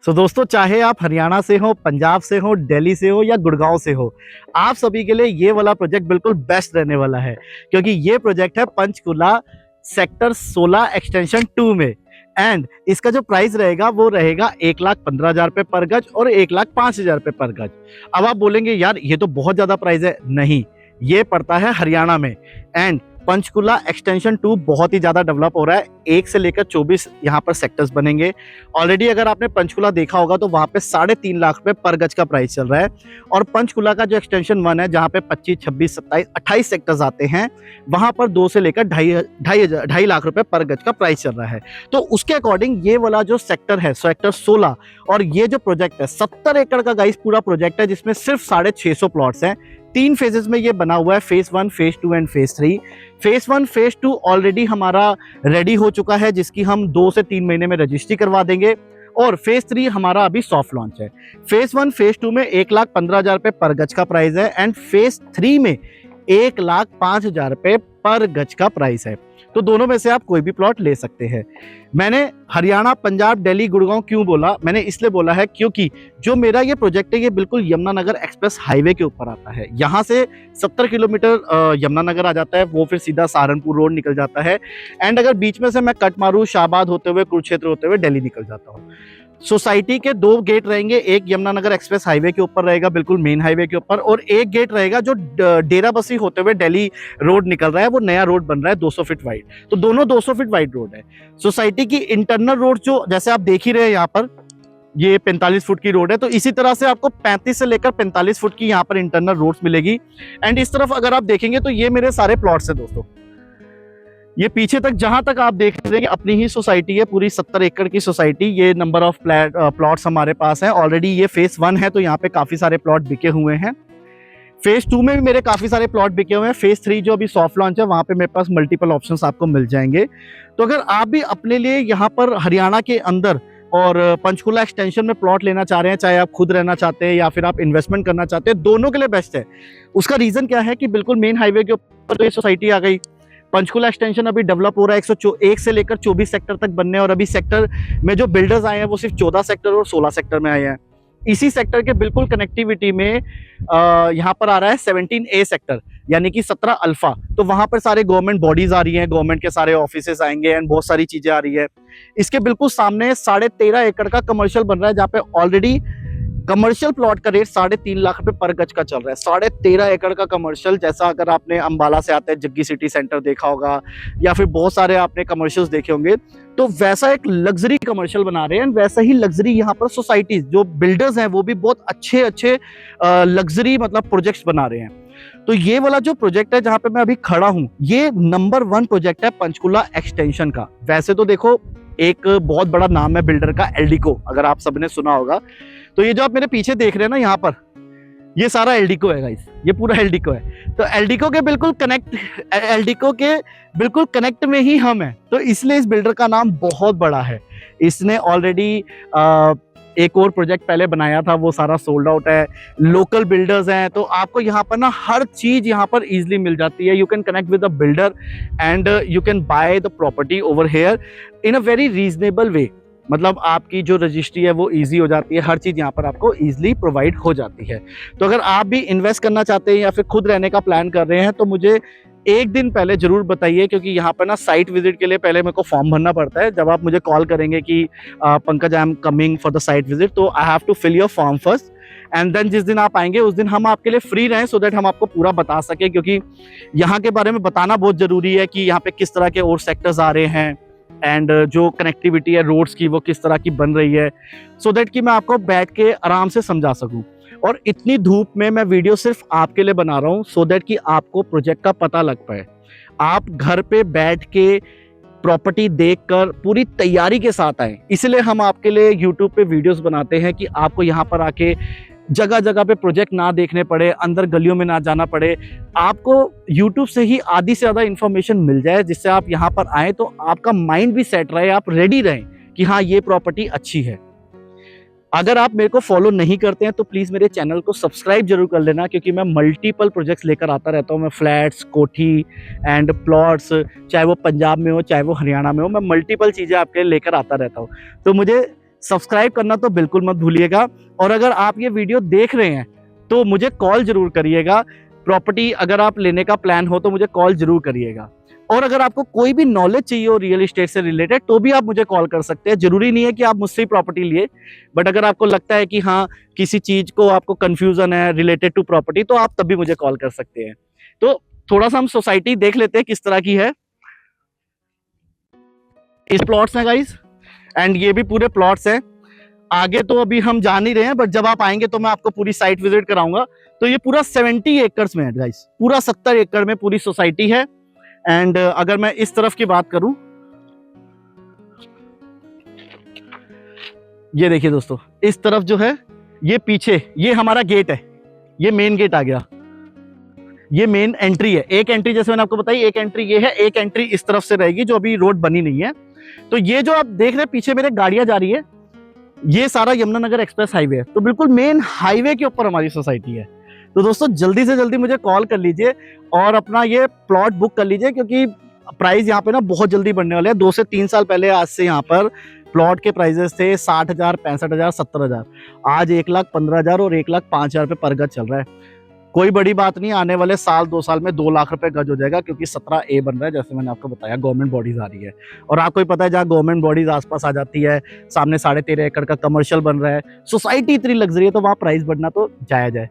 दोस्तों, चाहे आप हरियाणा से हो, पंजाब से हो, दिल्ली से हो या गुड़गांव से हो, आप सभी के लिए ये वाला प्रोजेक्ट बिल्कुल बेस्ट रहने वाला है, क्योंकि ये प्रोजेक्ट है पंचकुला सेक्टर 16 एक्सटेंशन 2 में। एंड इसका जो प्राइस रहेगा वो रहेगा 1,15,000 रुपये पर गज और 1,05,000 रुपये पर गज। अब आप बोलेंगे यार ये तो बहुत ज्यादा प्राइस है। नहीं, ये पड़ता है हरियाणा में। एंड पंचकुला एक्सटेंशन 2 बहुत ही ज्यादा डेवलप हो रहा है। 1 से लेकर 24 यहाँ पर सेक्टर्स बनेंगे। ऑलरेडी अगर आपने पंचकुला देखा होगा तो वहां पे 3.5 लाख रुपए पर गज का प्राइस चल रहा है। और पंचकुला का जो एक्सटेंशन 1 है, जहाँ पे 25, 26, 27, 28 सेक्टर्स आते हैं, वहां पर 2 से लेकर 2.5 लाख रुपए पर गज का प्राइस चल रहा है। तो उसके अकॉर्डिंग ये वाला जो सेक्टर है, सेक्टर 16, और ये जो प्रोजेक्ट है 70 एकड़ का गाइस पूरा प्रोजेक्ट है, जिसमें सिर्फ 650 प्लॉट्स हैं। 3 फेजेस में ये बना हुआ है, phase 1, phase 2 and phase 3। Phase 1, phase 2 already हमारा रेडी हो चुका है, जिसकी हम 2 से 3 महीने में रजिस्ट्री करवा देंगे। और फेज 3 हमारा अभी सॉफ्ट लॉन्च है। फेज 1, फेज 2 में 1,15,000 रुपए पर गज का प्राइस है एंड फेज 3 में 1,05,000 रुपए पर गज का प्राइस है। तो दोनों में से आप कोई भी प्लॉट ले सकते हैं। मैंने हरियाणा, पंजाब, दिल्ली, गुड़गांव क्यों बोला? मैंने इसलिए बोला है क्योंकि जो मेरा ये प्रोजेक्ट है ये बिल्कुल यमुनानगर एक्सप्रेस हाईवे के ऊपर आता है। यहाँ से 70 किलोमीटर यमुनानगर आ जाता है, वो फिर सीधा सहारनपुर रोड निकल जाता है। एंड अगर बीच में से मैं कट मारूं, शाहबाद होते हुए, कुरुक्षेत्र होते हुए दिल्ली निकल जाता हूँ। सोसाइटी के 2 गेट रहेंगे। एक यमुनानगर एक्सप्रेस हाईवे के ऊपर रहेगा, बिल्कुल मेन हाईवे के ऊपर, और एक गेट रहेगा जो डेराबस्सी होते हुए दिल्ली रोड निकल रहा है। वो नया रोड बन रहा है 200 फीट वाइड। तो दोनों 200 फीट वाइड रोड है। सोसाइटी की इंटरनल रोड जो जैसे आप देख ही रहे हैं यहाँ पर, ये 45 फुट की रोड है। तो इसी तरह से आपको 35 से लेकर 45 फुट की यहाँ पर इंटरनल रोड्स मिलेगी। एंड इस तरफ अगर आप देखेंगे तो ये मेरे सारे प्लॉट्स हैं दोस्तों। ये पीछे तक जहां तक आप देख रहे हैं अपनी ही सोसाइटी है, पूरी 70 एकड़ की सोसाइटी। ये नंबर ऑफ प्लॉट्स हमारे पास है। ऑलरेडी ये फेज 1 है, तो यहाँ पे काफी सारे प्लॉट बिके हुए हैं। फेज 2 में भी मेरे काफी सारे प्लॉट बिके हुए हैं। फेज 3 जो अभी सॉफ्ट लॉन्च है, वहां पे मेरे पास मल्टीपल ऑप्शंस आपको मिल जाएंगे। तो अगर आप भी अपने लिए यहाँ पर हरियाणा के अंदर और पंचकुला एक्सटेंशन में प्लॉट लेना चाह रहे हैं, चाहे आप खुद रहना चाहते हैं या फिर आप इन्वेस्टमेंट करना चाहते हैं, दोनों के लिए बेस्ट है। उसका रीजन क्या है कि बिल्कुल मेन हाईवे के ऊपर तो ये सोसाइटी आ गई। पंचकुला एक्सटेंशन अभी डेवलप हो रहा है, 1 से लेकर 24 सेक्टर तक बनने, और अभी सेक्टर में जो बिल्डर्स आए हैं वो सिर्फ 14 सेक्टर और 16 सेक्टर में आए हैं। इसी सेक्टर के बिल्कुल कनेक्टिविटी में यहाँ पर आ रहा है 17A सेक्टर, यानी कि 17 अल्फा। तो वहां पर सारे गवर्नमेंट बॉडीज आ रही हैं, गवर्नमेंट के सारे ऑफिसेस आएंगे एंड बहुत सारी चीजें आ रही है। इसके बिल्कुल सामने 13.5 एकड़ का कमर्शियल बन रहा है, जहाँ पे ऑलरेडी कमर्शियल प्लॉट का रेट 3.5 लाख रुपए पर गज का चल रहा है। 13.5 एकड़ का कमर्शियल, जैसा अगर आपने अंबाला से आते हैं जग्गी सिटी सेंटर देखा होगा, या फिर बहुत सारे आपने कमर्शियल्स देखे होंगे, तो वैसा एक लग्जरी कमर्शियल बना रहे हैं। वैसा ही लग्जरी यहाँ पर सोसाइटीज, जो बिल्डर्स हैं वो भी बहुत अच्छे लग्जरी मतलब प्रोजेक्ट्स बना रहे हैं। तो ये वाला जो प्रोजेक्ट है जहां पे मैं अभी खड़ा हूं, ये नंबर 1 प्रोजेक्ट है पंचकुला एक्सटेंशन का। वैसे तो देखो, एक बहुत बड़ा नाम है बिल्डर का, एल्डिको, अगर आप सबने सुना होगा। तो ये जो आप मेरे पीछे देख रहे हैं ना यहाँ पर, ये सारा एल्डिको है गाइस, ये पूरा एल्डिको है। तो एल्डिको के बिल्कुल कनेक्ट में ही हम हैं। तो इसलिए इस बिल्डर का नाम बहुत बड़ा है। इसने ऑलरेडी एक और प्रोजेक्ट पहले बनाया था, वो सारा सोल्ड आउट है। लोकल बिल्डर्स हैं, तो आपको यहाँ पर ना हर चीज यहाँ पर इजीली मिल जाती है। You can connect with the builder and you can buy the property over here in a very reasonable way. मतलब आपकी जो रजिस्ट्री है वो इजी हो जाती है, हर चीज यहाँ पर आपको इजीली प्रोवाइड हो जाती है। तो अगर आप भी इन्वेस्ट करना चाहते हैं या फिर खुद रहने का प्लान कर रहे हैं, तो मुझे एक दिन पहले जरूर बताइए, क्योंकि यहाँ पर ना साइट विजिट के लिए पहले मेरे को फॉर्म भरना पड़ता है। जब आप मुझे कॉल करेंगे कि Pankaj I am coming for the site visit, तो I have to fill your form first and then जिस दिन आप आएंगे उस दिन हम आपके लिए फ्री रहें, सो दैट हम आपको पूरा बता सके। क्योंकि यहाँ के बारे में बताना बहुत जरूरी है कि यहाँ पे किस तरह के और सेक्टर्स आ रहे हैं एंड जो कनेक्टिविटी है रोड्स की वो किस तरह की बन रही है, सो दैट कि मैं आपको बैठ के आराम से समझा सकूं। और इतनी धूप में मैं वीडियो सिर्फ आपके लिए बना रहा हूं, सो दैट कि आपको प्रोजेक्ट का पता लग पाए। आप घर पे बैठ के प्रॉपर्टी देखकर पूरी तैयारी के साथ आए। इसलिए हम आपके लिए यूट्यूब पे वीडियोस बनाते हैं कि आपको यहाँ पर आके जगह जगह पे प्रोजेक्ट ना देखने पड़े, अंदर गलियों में ना जाना पड़े। आपको यूट्यूब से ही आधी से ज़्यादा इन्फॉर्मेशन मिल जाए, जिससे आप यहाँ पर आए तो आपका माइंड भी सेट रहे, आप रेडी रहें कि हाँ ये प्रॉपर्टी अच्छी है। अगर आप मेरे को फॉलो नहीं करते हैं तो प्लीज़ मेरे चैनल को सब्सक्राइब जरूर कर लेना, क्योंकि मैं मल्टीपल प्रोजेक्ट्स लेकर आता रहता हूँ। मैं फ्लैट्स, कोठी एंड प्लॉट्स, चाहे वो पंजाब में हो चाहे वो हरियाणा में हो, मैं मल्टीपल चीज़ें आपके लिए लेकर आता रहता हूँ। तो मुझे सब्सक्राइब करना तो बिल्कुल मत भूलिएगा। और अगर आप ये वीडियो देख रहे हैं तो मुझे कॉल जरूर करिएगा। प्रॉपर्टी अगर आप लेने का प्लान हो तो मुझे कॉल जरूर करिएगा। और अगर आपको कोई भी नॉलेज चाहिए हो रियल एस्टेट से रिलेटेड तो भी आप मुझे कॉल कर सकते हैं। जरूरी नहीं है कि आप मुझसे ही प्रॉपर्टी लिए, बट अगर आपको लगता है कि हाँ किसी चीज को आपको कंफ्यूजन है रिलेटेड टू प्रॉपर्टी तो आप तब भी मुझे कॉल कर सकते हैं। तो थोड़ा सा हम सोसाइटी देख लेते हैं किस तरह की है। इस प्लॉट्स हैं गाइस, एंड ये भी पूरे प्लॉट्स हैं। आगे तो अभी हम जा नहीं रहे हैं, बट जब आप आएंगे तो मैं आपको पूरी साइट विजिट कराऊंगा। तो ये पूरा 70 एकर्स में है गाइस, पूरा 70 एकड़ में पूरी सोसाइटी है। एंड अगर मैं इस तरफ की बात करूं, ये देखिए दोस्तों, इस तरफ जो है ये पीछे ये हमारा गेट है, ये मेन गेट आ गया, ये मेन एंट्री है। एक एंट्री जैसे मैंने आपको बताई, एक एंट्री ये है, एक एंट्री इस तरफ से रहेगी जो अभी रोड बनी नहीं है। तो ये जो आप देख रहे हैं पीछे मेरे गाड़ियां जा रही है, ये सारा यमुनानगर एक्सप्रेस हाईवे है। तो बिल्कुल मेन हाईवे के ऊपर हमारी सोसाइटी है। तो दोस्तों जल्दी से जल्दी मुझे कॉल कर लीजिए और अपना ये प्लॉट बुक कर लीजिए, क्योंकि प्राइस यहाँ पे ना बहुत जल्दी बढ़ने वाले हैं। 2 से 3 साल पहले आज से यहाँ पर प्लॉट के प्राइजेस थे 60,000, 65,000, 70,000। आज 1,15,000 और 1,05,000 रुपये पर गज चल रहा है। कोई बड़ी बात नहीं, आने वाले साल 2 साल में 2 लाख रुपए गज हो जाएगा, क्योंकि 17A बन रहा है जैसे मैंने आपको बताया, गवर्नमेंट बॉडीज आ रही है। और आपको ही पता है जहाँ गवर्नमेंट बॉडीज आसपास आ जाती है, सामने 13.5 एकड़ का कमर्शियल बन रहा है, सोसाइटी इतनी लग्जरी है, तो वहाँ प्राइस बढ़ना तो जायज है।